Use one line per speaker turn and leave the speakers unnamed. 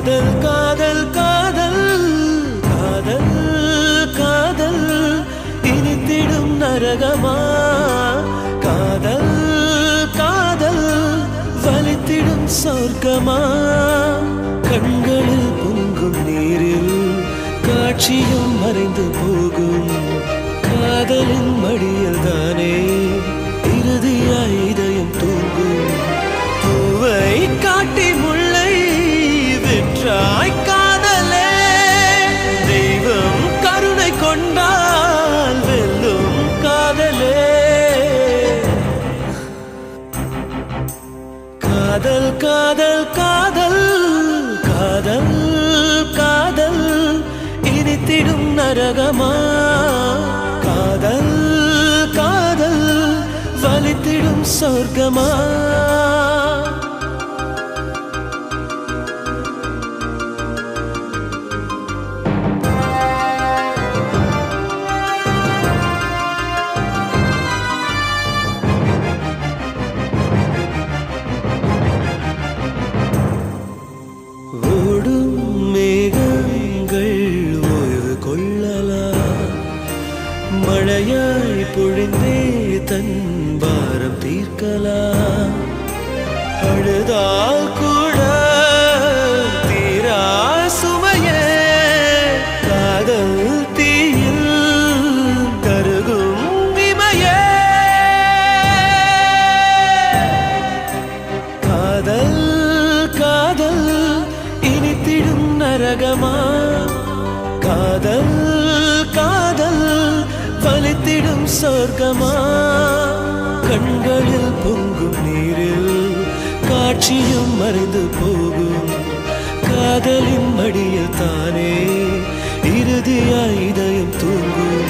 காதல் காதல் காதல் காதல் காதல் இனித்திடும் நரகமா காதல் காதல் வலித்திடும் சொர்க்கமா கண்களில் பொங்கும் நீரில் காட்சியும் மறைந்து போகும் காதலின் மடியில் தானே இறுதியாய் இதயம் தூங்கும் பூவை காட்டி முல்லை விற்றாய் காதலே தெய்வம் கருணை கொண்டால் வெல்லும் காதலே காதல் காதல் காதல் காதல் காதல் இனித்திடும் நரகமா காதல் காதல் வலித்திடும் சொர்க்கமா ஓடும் மேகங்கள் ஓய்வு கொள்ளலாம் மழையாய் பொழிந்தே தன் பாரம் தீர்க்கலாம் அழுதால் கூட தீரா சுமையே காதல் தீயில் கருகும் இமையே காதல் காதல் இனித்திடும் நரகமா காதல் காதல் வலித்திடும் சொர்க்கமா கண்களில் பொங்கும் நீரில் காட்சியும் மறைந்து போகும் காதலின் மடியில் தானே இறுதியாய் இதயம் தூங்கும்